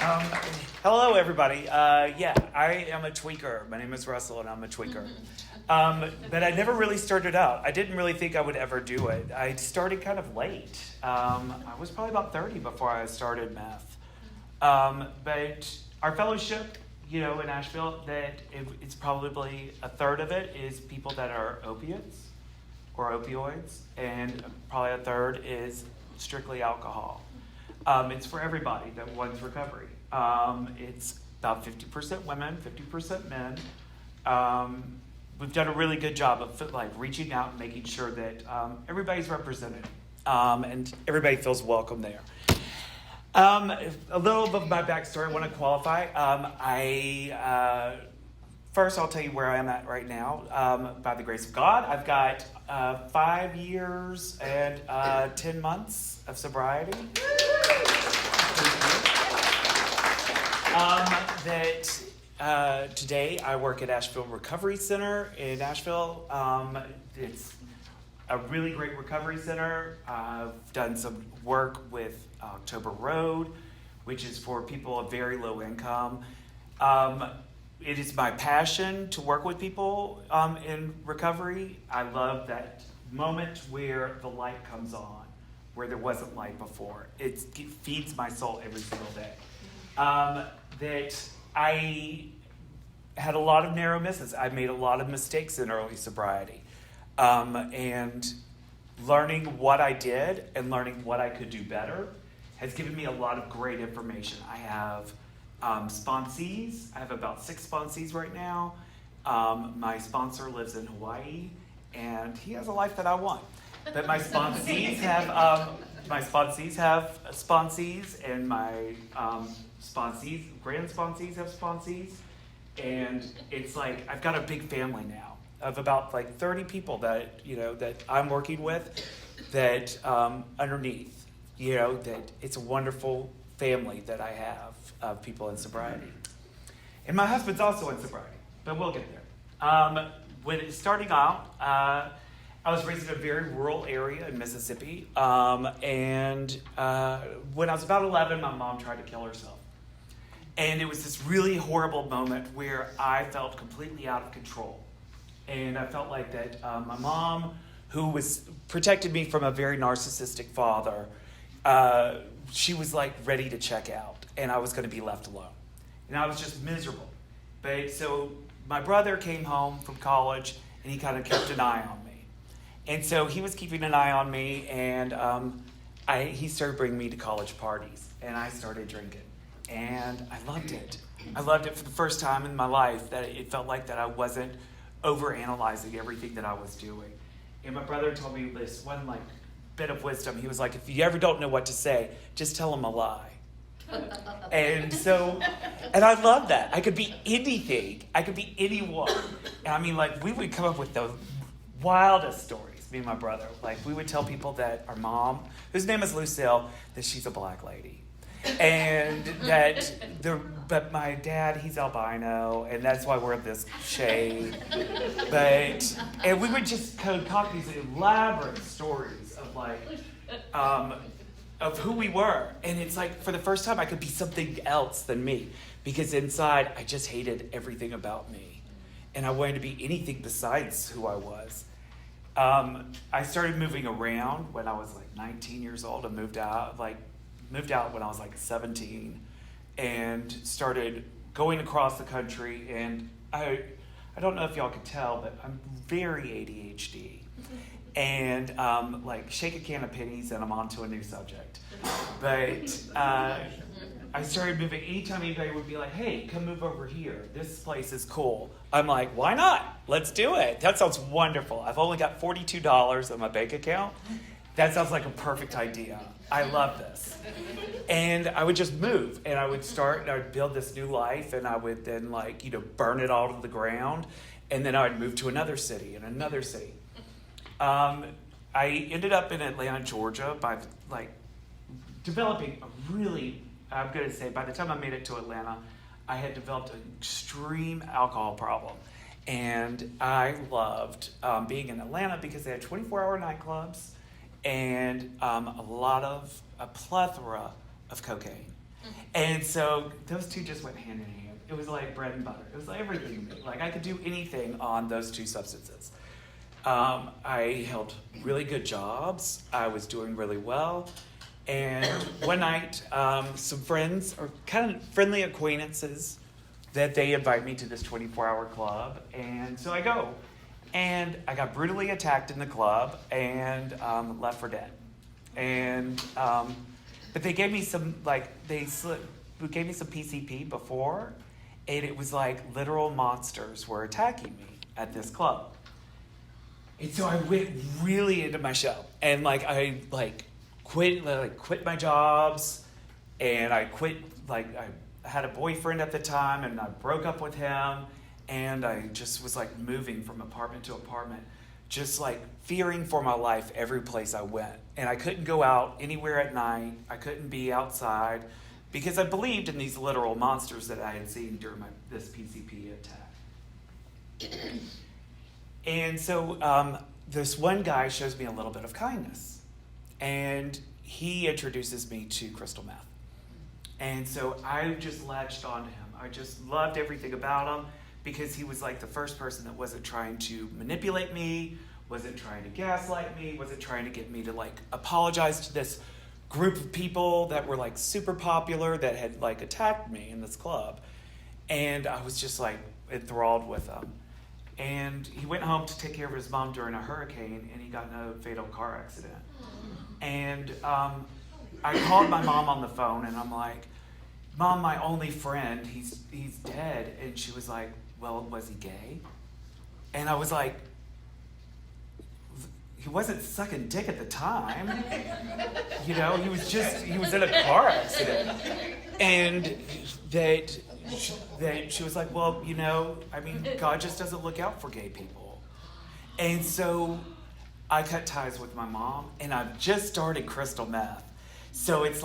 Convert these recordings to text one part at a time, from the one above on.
Um, Hello, everybody. Yeah, I am a tweaker. My name is Russell, and I'm a tweaker. But I never really started out. I didn't really think I would ever do it. I started kind of late. I was probably about 30 before I started meth. But our fellowship, in Asheville, it's probably a third of it is people that are opiates or opioids, and probably a third is strictly alcohol. It's for everybody that wants recovery. It's about 50% women, 50% men. We've done a really good job of reaching out and making sure that everybody's represented and everybody feels welcome there. A little of my backstory, I want to qualify. First, I'll tell you where I am at right now. By the grace of God, I've got 5 years and 10 months of sobriety. Today I work at Asheville Recovery Center in Asheville. It's a really great recovery center. I've done some work with October Road, which is for people of very low income. It is my passion to work with people in recovery. I love that moment where the light comes on, where there wasn't light before. It feeds my soul every single day. That I had a lot of narrow misses. I made a lot of mistakes in early sobriety. And learning what I did and learning what I could do better has given me a lot of great information. I have sponsees. I have about 6 sponsees right now. My sponsor lives in Hawaii, and he has a life that I want. But my sponsees have sponsees, and my grand sponsees have sponsees, and it's like I've got a big family now of about 30 people that I'm working with. That underneath, that it's a wonderful family that I have of people in sobriety. And my husband's also in sobriety, but we'll get there. When it's starting out, I was raised in a very rural area in Mississippi. And when I was about 11, my mom tried to kill herself. And it was this really horrible moment where I felt completely out of control. And I felt like that my mom, who protected me from a very narcissistic father, she was ready to check out, and I was going to be left alone. And I was just miserable. But so my brother came home from college, and he kind of kept an eye on me. And so he was keeping an eye on me, and he started bringing me to college parties, and I started drinking. And I loved it. I loved it for the first time in my life, that it felt like that I wasn't overanalyzing everything that I was doing. And my brother told me this one bit of wisdom. He was like, if you ever don't know what to say, just tell him a lie. And I love that. I could be anything. I could be anyone. And we would come up with the wildest stories, me and my brother. We would tell people that our mom, whose name is Lucille, that she's a black lady. And but my dad, he's albino, and that's why we're this shade. And we would just concoct these elaborate stories of who we were. And it's for the first time I could be something else than me, because inside I just hated everything about me, and I wanted to be anything besides who I was. I started moving around when I was 19 years old. I moved out when I was 17, and started going across the country. And I don't know if y'all could tell, but I'm very ADHD. And shake a can of pennies and I'm on to a new subject. But I started moving. Anytime anybody would be like, hey, come move over here. This place is cool. I'm like, why not? Let's do it. That sounds wonderful. I've only got $42 in my bank account. That sounds like a perfect idea. I love this. And I would just move, and I would start, and I would build this new life, and I would then burn it all to the ground, and then I would move to another city and another city. I ended up in Atlanta, Georgia, by developing a really, I'm going to say, by the time I made it to Atlanta, I had developed an extreme alcohol problem. And I loved being in Atlanta because they had 24-hour nightclubs and a plethora of cocaine. And so those two just went hand in hand. It was like bread and butter. It was like everything to me. Like I could do anything on those two substances. I held really good jobs. I was doing really well. And one night, some friends, or kind of friendly acquaintances, that they invite me to this 24-hour club. And so I go. And I got brutally attacked in the club and left for dead. And but they gave me some, gave me some PCP before, and it was like literal monsters were attacking me at this club. And so I went really into my shell, and I quit my jobs, and I quit, I had a boyfriend at the time, and I broke up with him, and I just was moving from apartment to apartment, just fearing for my life every place I went. And I couldn't go out anywhere at night. I couldn't be outside because I believed in these literal monsters that I had seen during this PCP attack. And so this one guy shows me a little bit of kindness, and he introduces me to crystal meth. And so I just latched onto him. I just loved everything about him because he was the first person that wasn't trying to manipulate me, wasn't trying to gaslight me, wasn't trying to get me to apologize to this group of people that were super popular that had attacked me in this club. And I was just enthralled with him. And he went home to take care of his mom during a hurricane, and he got in a fatal car accident. And I called my mom on the phone, and I'm like, Mom, my only friend, he's dead. And she was like, well, was he gay? And I was like, he wasn't sucking dick at the time. He was in a car accident. And that she was like, well, God just doesn't look out for gay people. And so I cut ties with my mom, and I've just started crystal meth. So it's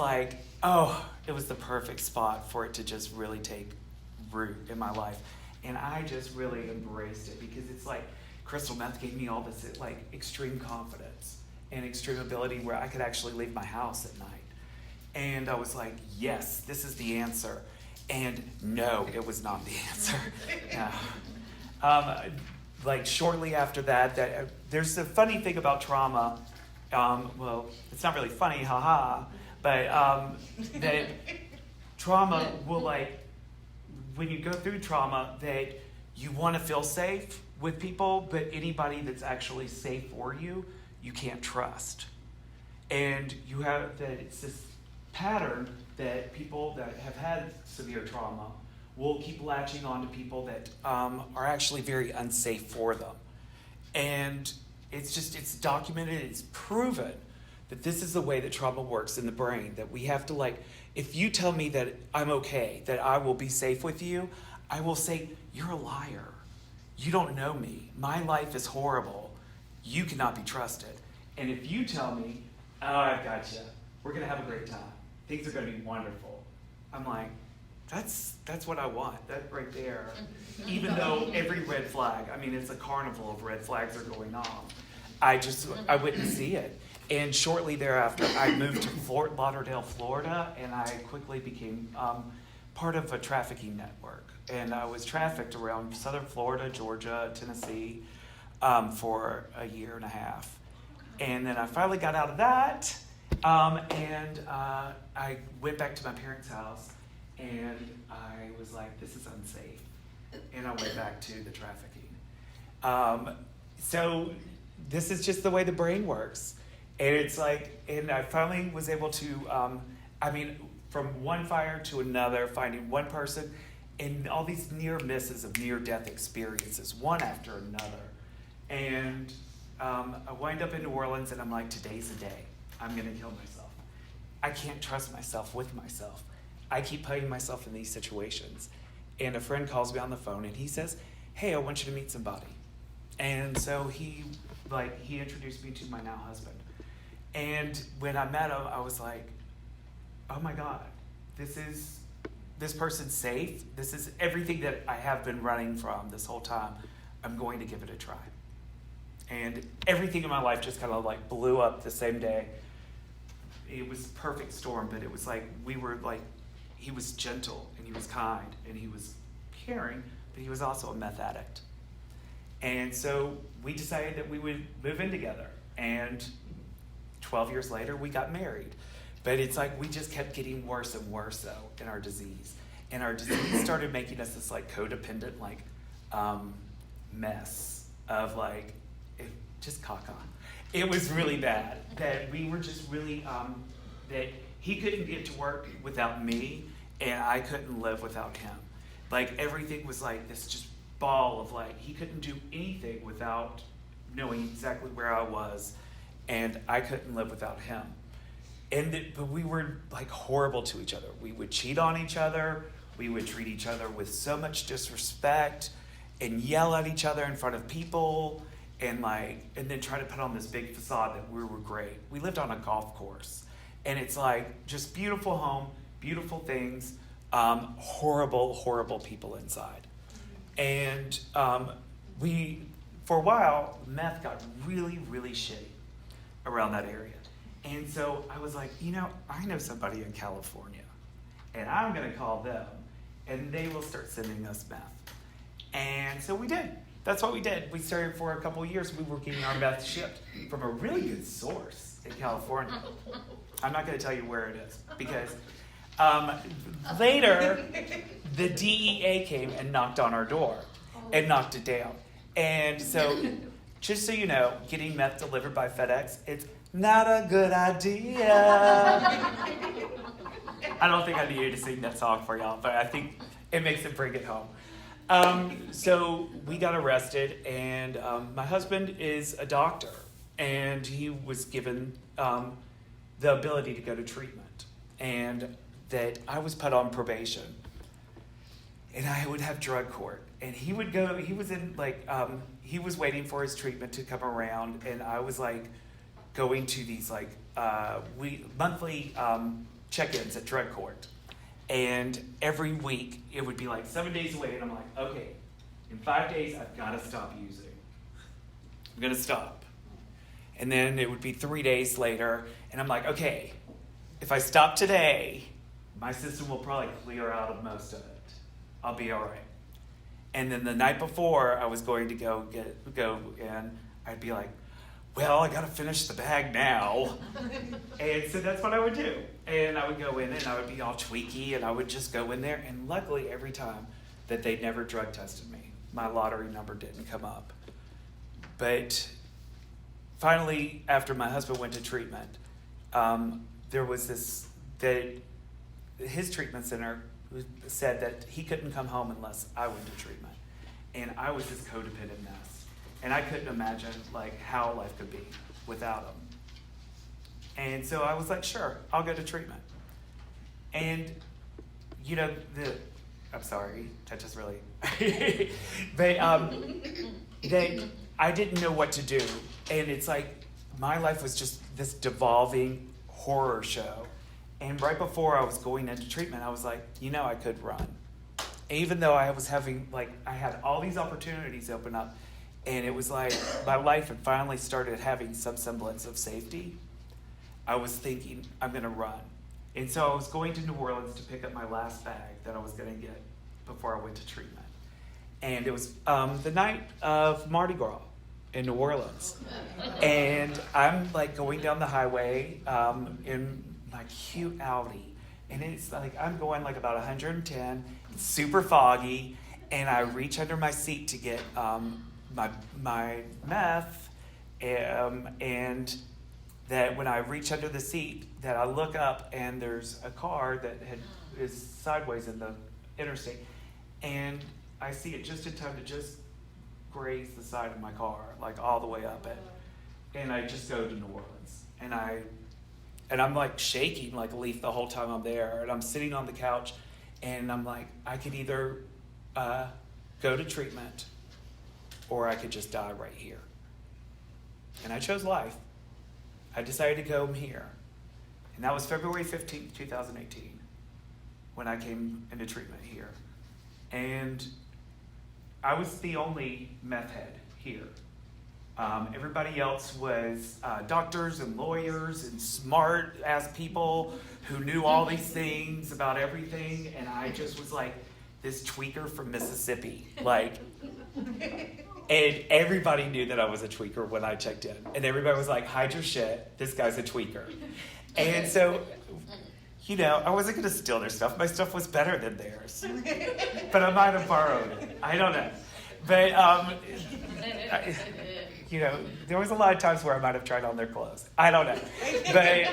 it was the perfect spot for it to just really take root in my life. And I just really embraced it because it's crystal meth gave me all this extreme confidence and extreme ability where I could actually leave my house at night. And I was like, yes, this is the answer. And no, it was not the answer. No. Shortly after that, there's a funny thing about trauma. Well, it's not really funny, haha, but that trauma will when you go through trauma, that you want to feel safe with people, but anybody that's actually safe for you, you can't trust. And you have that it's this pattern that people that have had severe trauma will keep latching on to people that are actually very unsafe for them. And it's documented, it's proven that this is the way that trauma works in the brain, that we have to if you tell me that I'm okay, that I will be safe with you, I will say, you're a liar. You don't know me. My life is horrible. You cannot be trusted. And if you tell me, oh, I've got you. We're going to have a great time. Things are going to be wonderful. I'm like, that's what I want. That right there. Even though every red flag, it's a carnival of red flags are going off. I wouldn't see it. And shortly thereafter, I moved to Fort Lauderdale, Florida, and I quickly became part of a trafficking network. And I was trafficked around southern Florida, Georgia, Tennessee for a year and a half. And then I finally got out of that, and I went back to my parents' house, and I was like, this is unsafe. And I went back to the trafficking. So this is just the way the brain works. And it's and I finally was able to, from one fire to another, finding one person, and all these near misses of near-death experiences, one after another. And I wind up in New Orleans, and I'm like, today's the day. I'm going to kill myself. I can't trust myself with myself. I keep putting myself in these situations. And a friend calls me on the phone, and he says, hey, I want you to meet somebody. And so he introduced me to my now husband. And when I met him, I was like, oh my God, this person's safe. This is everything that I have been running from this whole time. I'm going to give it a try. And everything in my life just kind of blew up the same day. It was a perfect storm, but it was we were he was gentle, and he was kind, and he was caring, but he was also a meth addict. And so we decided that we would move in together. And 12 years later, we got married. But it's like we just kept getting worse and worse, though, in our disease. And our disease started making us this like codependent mess of just caca. It was really bad that we were just really, that he couldn't get to work without me, and I couldn't live without him. Like everything was like this just ball of like, he couldn't do anything without knowing exactly where I was, and I couldn't live without him. But we were like horrible to each other. We would cheat on each other. We would treat each other with so much disrespect and yell at each other in front of people and then try to put on this big facade that we were great. We lived on a golf course, and it's like just beautiful home, beautiful things, horrible, horrible people inside. And for a while, meth got really, really shitty around that area. And so I was like, I know somebody in California, and I'm going to call them, and they will start sending us meth. And so we did. That's what we did. We started for a couple of years. We were getting our meth shipped from a really good source in California. I'm not going to tell you where it is, because later the DEA came and knocked on our door and knocked it down. And so, just so you know, getting meth delivered by FedEx, it's not a good idea. I don't think I needed to sing that song for y'all, but I think it makes it bring it home. So we got arrested, and my husband is a doctor, and he was given the ability to go to treatment, and that I was put on probation, and I would have drug court, and he would go. He was in he was waiting for his treatment to come around, and I was going to these monthly check-ins at drug court. And every week it would be 7 days away, and I'm like, okay, in 5 days I've got to stop using. I'm going to stop. And then it would be 3 days later, and I'm like, okay, if I stop today, my system will probably clear out of most of it. I'll be all right. And then the night before I was going to go in, I'd be like, well, I got to finish the bag now. And so that's what I would do. And I would go in, and I would be all tweaky, and I would just go in there. And luckily, every time that they never drug tested me, my lottery number didn't come up. But finally, after my husband went to treatment, there was his treatment center said that he couldn't come home unless I went to treatment. And I was this codependent mess. And I couldn't imagine how life could be without him. And so I was like, sure, I'll go to treatment. And I'm sorry, that just really, but I didn't know what to do. And it's my life was just this devolving horror show. And right before I was going into treatment, I was like, I could run. Even though I was having, I had all these opportunities open up, and it was my life had finally started having some semblance of safety. I was thinking, I'm going to run. And so I was going to New Orleans to pick up my last bag that I was going to get before I went to treatment. And it was the night of Mardi Gras in New Orleans. And I'm going down the highway in my cute Audi. And it's I'm going about 110. It's super foggy. And I reach under my seat to get my meth, and that when I reach under the seat, that I look up and there's a car that is sideways in the interstate, and I see it just in time to just graze the side of my car, all the way up it, and I just go to New Orleans, and I'm shaking like a leaf the whole time I'm there, and I'm sitting on the couch, and I'm I could either go to treatment, or I could just die right here. And I chose life. I decided to go here. And that was February 15th, 2018, when I came into treatment here. And I was the only meth head here. Everybody else was doctors and lawyers and smart-ass people who knew all these things about everything, and I just was like this tweaker from Mississippi. Like, and everybody knew that I was a tweaker when I checked in. And everybody was like, hide your shit, this guy's a tweaker. And so, you know, I wasn't going to steal their stuff. My stuff was better than theirs. But I might have borrowed it. I don't know. But, you know, there was a lot of times where I might have tried on their clothes. I don't know. But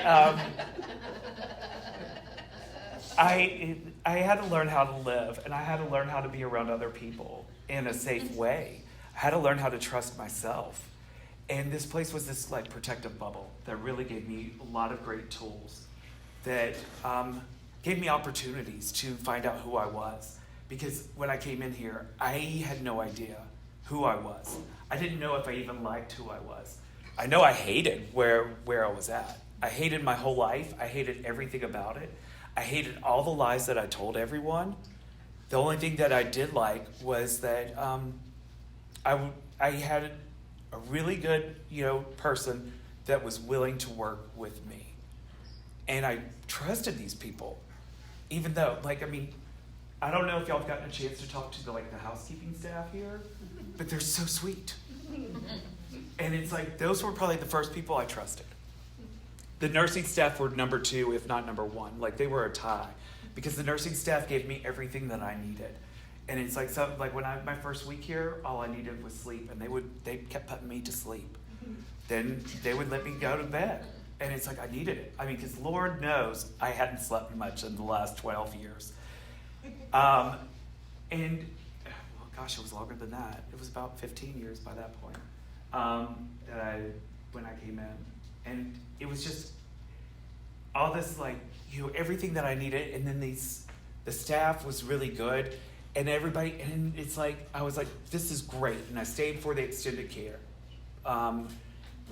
I had to learn how to live, and I had to learn how to be around other people in a safe way. I had to learn how to trust myself. And this place was this like protective bubble that really gave me a lot of great tools that gave me opportunities to find out who I was. Because when I came in here, I had no idea who I was. I didn't know if I even liked who I was. I know I hated where I was at. I hated my whole life. I hated everything about it. I hated all the lies that I told everyone. The only thing that I did like was that I had a really good, you know, person that was willing to work with me. And I trusted these people, even though, like, I mean, I don't know if y'all have gotten a chance to talk to the housekeeping staff here, but they're so sweet. And it's like, those were probably the first people I trusted. The nursing staff were number 2, if not number 1. Like, they were a tie, because the nursing staff gave me everything that I needed. And it's like, when my first week here, all I needed was sleep, and they kept putting me to sleep. Then they would let me go to bed, and it's like I needed it. I mean, because Lord knows I hadn't slept much in the last 12 years. And well, gosh, it was longer than that. It was about 15 years by that point when I came in, and it was just all this, like, you know, everything that I needed. And then the staff was really good. And everybody, and it's like, I was like, this is great. And I stayed for the extended care.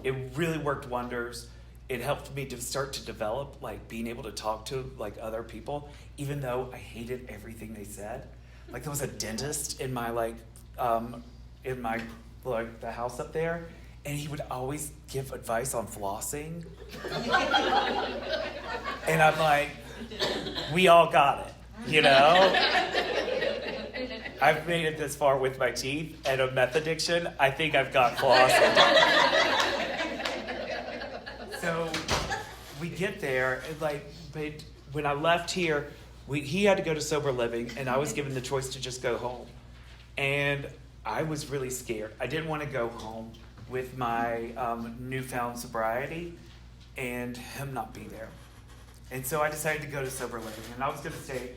It really worked wonders. It helped me to start to develop, like, being able to talk to, like, other people, even though I hated everything they said. Like, there was a dentist in my, the house up there, and he would always give advice on flossing. And I'm like, we all got it, you know? I've made it this far with my teeth and a meth addiction. I think I've got flossing. So we get there, and but when I left here, he had to go to sober living, and I was given the choice to just go home. And I was really scared. I didn't want to go home with my newfound sobriety and him not be there. And so I decided to go to sober living, and I was going to stay.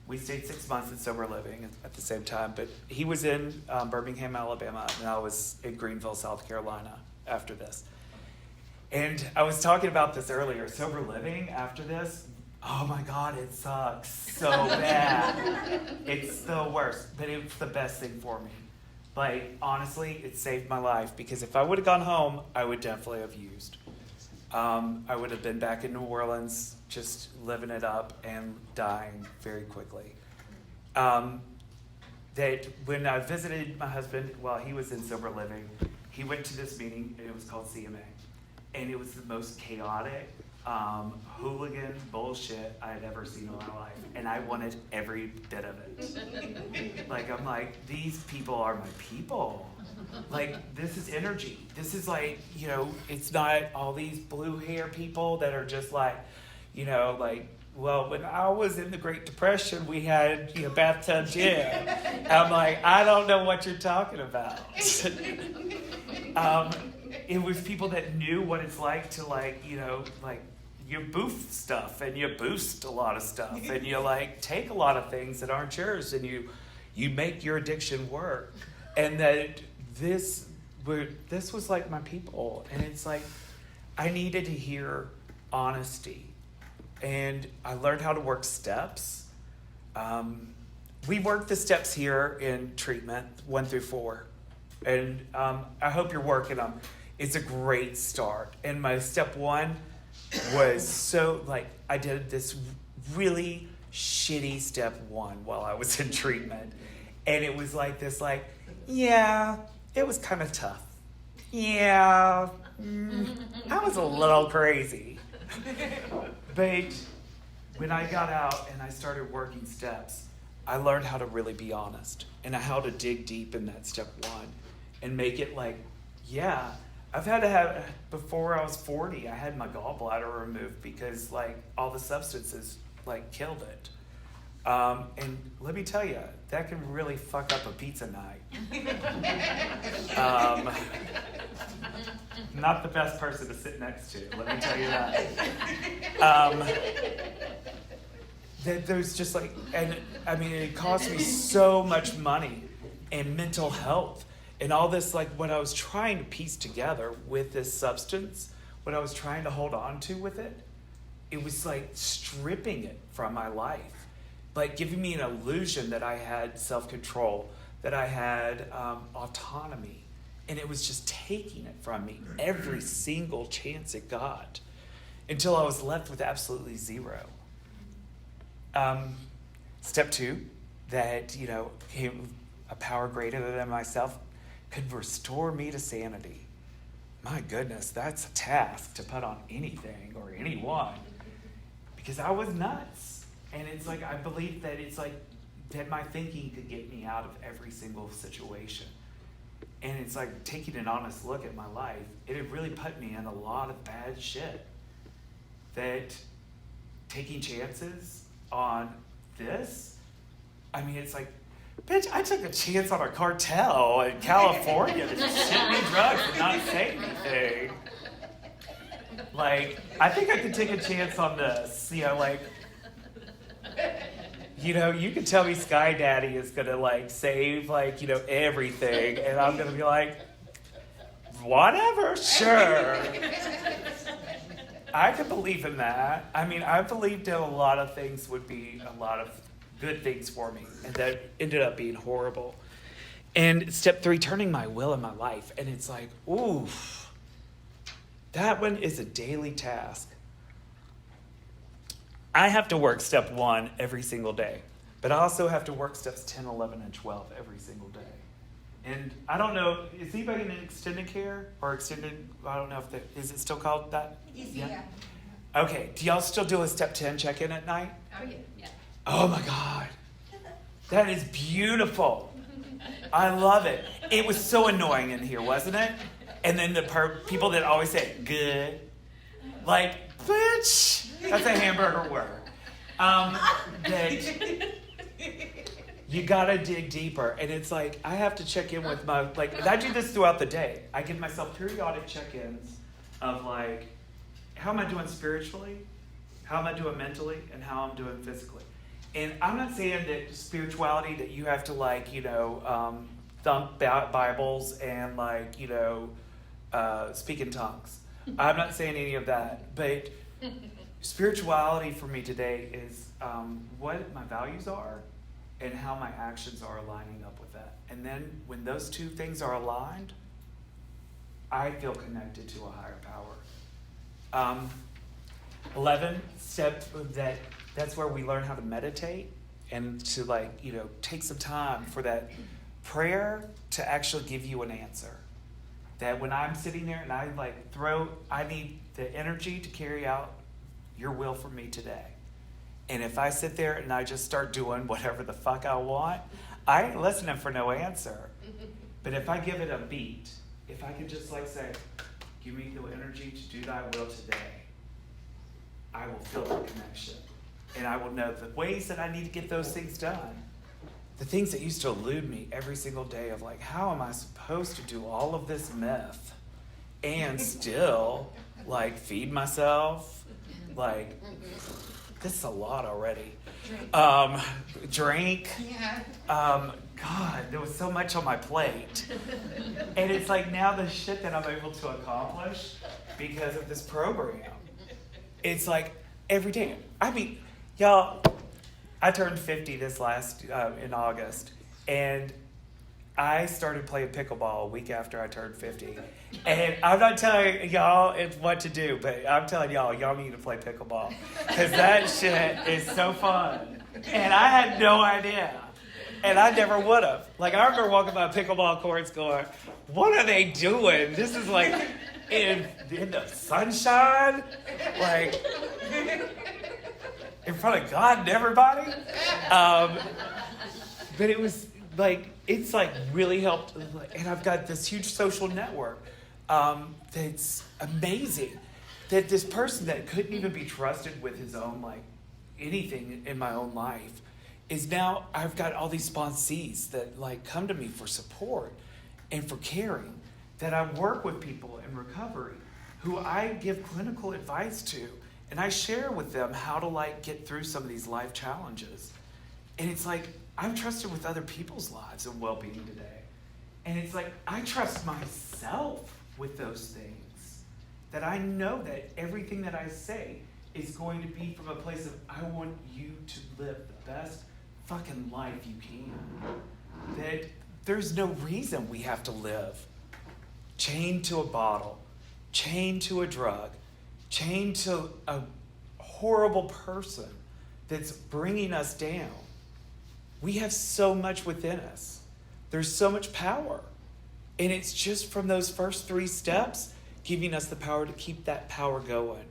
We stayed 6 months in sober living at the same time, but he was in Birmingham, Alabama, and I was in Greenville, South Carolina after this. And I was talking about this earlier, sober living after this, oh my God, it sucks so bad. It's the worst, but it's the best thing for me. Like, honestly, it saved my life, because if I would have gone home, I would definitely have used. I would have been back in New Orleans, just living it up and dying very quickly. That when I visited my husband while he was in sober living, he went to this meeting, and it was called CMA. And it was the most chaotic, hooligan bullshit I had ever seen in my life. And I wanted every bit of it. Like, I'm like, these people are my people. Like, this is energy. This is like, you know, it's not all these blue hair people that are just like, you know, like, well, when I was in the Great Depression, we had, you know, bathtub gym. I'm like, I don't know what you're talking about. It was people that knew what it's like to, like, you know, like, you boost stuff and you boost a lot of stuff and you, like, take a lot of things that aren't yours and you make your addiction work. And that this was like my people. And it's like, I needed to hear honesty. And I learned how to work steps. We work the steps here in treatment, 1 through 4. And I hope you're working them. It's a great start. And my step 1 was so, like, I did this really shitty step 1 while I was in treatment. And it was like this, like, yeah, it was kind of tough. yeah, I was a little crazy. But when I got out and I started working steps, I learned how to really be honest and how to dig deep in that step one and make it like, yeah, I've had to have, before I was 40, I had my gallbladder removed because like all the substances like killed it. And let me tell you, that can really fuck up a pizza night. Not the best person to sit next to, let me tell you that. There's just like, and I mean, it cost me so much money and mental health and all this, like what I was trying to piece together with this substance, what I was trying to hold on to with it, it was like stripping it from my life. Like giving me an illusion that I had self-control, that I had autonomy. And it was just taking it from me every single chance it got until I was left with absolutely zero. Step two, that, a power greater than myself could restore me to sanity. My goodness, that's a task to put on anything or anyone because I was nuts. And it's like, I believe that it's like that my thinking could get me out of every single situation. And it's like taking an honest look at my life, it had really put me in a lot of bad shit. That taking chances on this, I mean, it's like, bitch, I took a chance on a cartel in California to just ship me drugs and not say anything. Like, I think I could take a chance on this, you can tell me Sky Daddy is going to, save, everything. And I'm going to be like, whatever, sure. I could believe in that. I mean, I believed that a lot of things would be a lot of good things for me. And that ended up being horrible. And step three, turning my will in my life. And it's like, oof. That one is a daily task. I have to work step one every single day, but I also have to work steps 10, 11, and 12 every single day. And I don't know, is anybody in extended care or extended, I don't know if is it still called that? Yeah. Okay, do y'all still do a step 10 check-in at night? Oh, yeah. Oh my God. That is beautiful. I love it. It was so annoying in here, wasn't it? And then the people that always say, good. Like, bitch. That's a hamburger word. That you gotta dig deeper. And it's like, I have to check in with my, and I do this throughout the day. I give myself periodic check-ins of how am I doing spiritually? How am I doing mentally? And how I'm doing physically. And I'm not saying that spirituality, that you have to thump Bibles and speak in tongues. I'm not saying any of that, but spirituality for me today is what my values are and how my actions are aligning up with that. And then when those two things are aligned, I feel connected to a higher power. 11 steps, that's where we learn how to meditate and to take some time for that prayer to actually give you an answer. That when I'm sitting there and I need the energy to carry out your will for me today. And if I sit there and I just start doing whatever the fuck I want, I ain't listening for no answer. But if I give it a beat, if I can just say, give me the energy to do thy will today, I will feel the connection. And I will know the ways that I need to get those things done. The things that used to elude me every single day of how am I supposed to do all of this meth and still feed myself? This is a lot already. Drink. Yeah. God, there was so much on my plate. And it's now the shit that I'm able to accomplish because of this program. It's every day. I mean, y'all, I turned 50 this in August, and I started playing pickleball a week after I turned 50. And I'm not telling y'all what to do, but I'm telling y'all need to play pickleball. Because that shit is so fun. And I had no idea. And I never would have. Like, I remember walking by pickleball courts going, what are they doing? This is like in the sunshine, like in front of God and everybody. But it was like, it's like really helped. And I've got this huge social network that's amazing. That this person that couldn't even be trusted with his own, like, anything in my own life is now, I've got all these sponsees that, like, come to me for support and for caring. That I work with people in recovery who I give clinical advice to, and I share with them how to, like, get through some of these life challenges. And it's like, I'm trusted with other people's lives and well-being today. And it's like, I trust myself with those things. That I know that everything that I say is going to be from a place of, I want you to live the best fucking life you can. That there's no reason we have to live chained to a bottle, chained to a drug, chained to a horrible person that's bringing us down. We have so much within us. There's so much power. And it's just from those first 3 steps giving us the power to keep that power going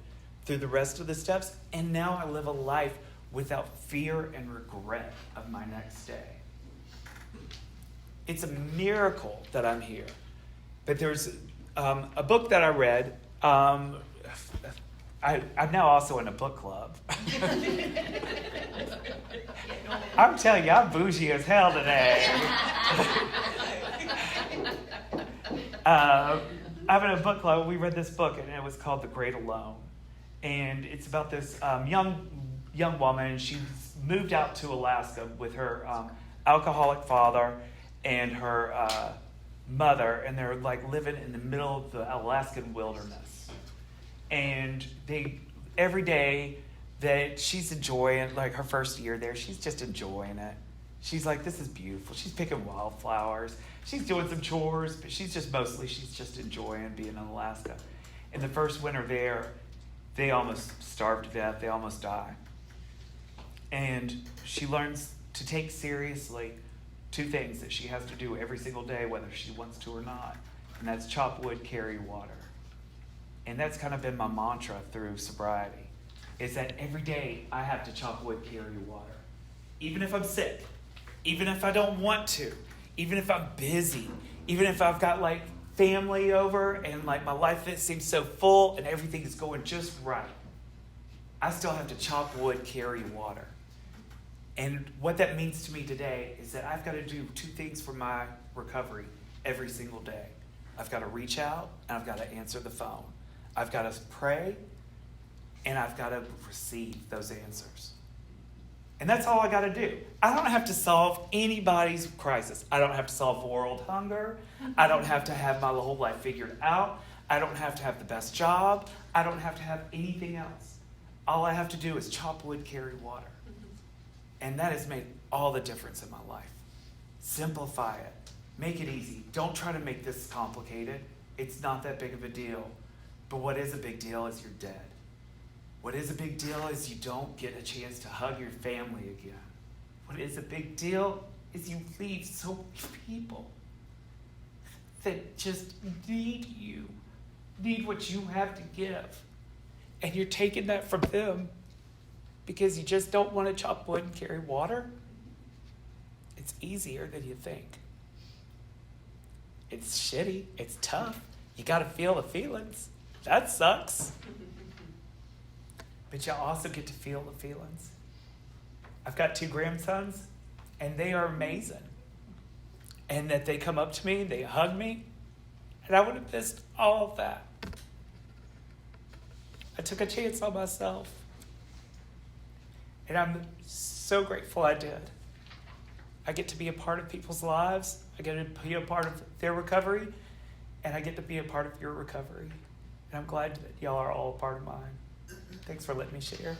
through the rest of the steps. And now I live a life without fear and regret of my next day. It's a miracle that I'm here. But there's a book that I read. I'm now also in a book club. I'm telling you, I'm bougie as hell today. I'm in a book club. We read this book, and it was called The Great Alone. And it's about this young woman. She's moved out to Alaska with her alcoholic father and her mother, and they're like living in the middle of the Alaskan wilderness. And every day that she's enjoying, like her first year there, she's just enjoying it. She's like, this is beautiful. She's picking wildflowers. She's doing some chores, but she's just enjoying being in Alaska. In the first winter there, they almost starved to death. They almost die. And she learns to take seriously 2 things that she has to do every single day, whether she wants to or not. And that's chop wood, carry water. And that's kind of been my mantra through sobriety, is that every day I have to chop wood, carry water. Even if I'm sick, even if I don't want to, even if I'm busy, even if I've got like family over and like my life seems so full and everything is going just right, I still have to chop wood, carry water. And what that means to me today is that I've got to do 2 things for my recovery every single day. I've got to reach out and I've got to answer the phone. I've got to pray and I've got to receive those answers. And that's all I got to do. I don't have to solve anybody's crisis. I don't have to solve world hunger. I don't have to have my whole life figured out. I don't have to have the best job. I don't have to have anything else. All I have to do is chop wood, carry water. And that has made all the difference in my life. Simplify it. Make it easy. Don't try to make this complicated. It's not that big of a deal. But what is a big deal is you're dead. What is a big deal is you don't get a chance to hug your family again. What is a big deal is you leave so many people that just need you, need what you have to give. And you're taking that from them because you just don't want to chop wood and carry water. It's easier than you think. It's shitty. It's tough. You got to feel the feelings. That sucks. But you also get to feel the feelings. I've got 2 grandsons, and they are amazing. And that they come up to me, they hug me, and I would have missed all of that. I took a chance on myself. And I'm so grateful I did. I get to be a part of people's lives. I get to be a part of their recovery, and I get to be a part of your recovery. And I'm glad that y'all are all a part of mine. Thanks for letting me share.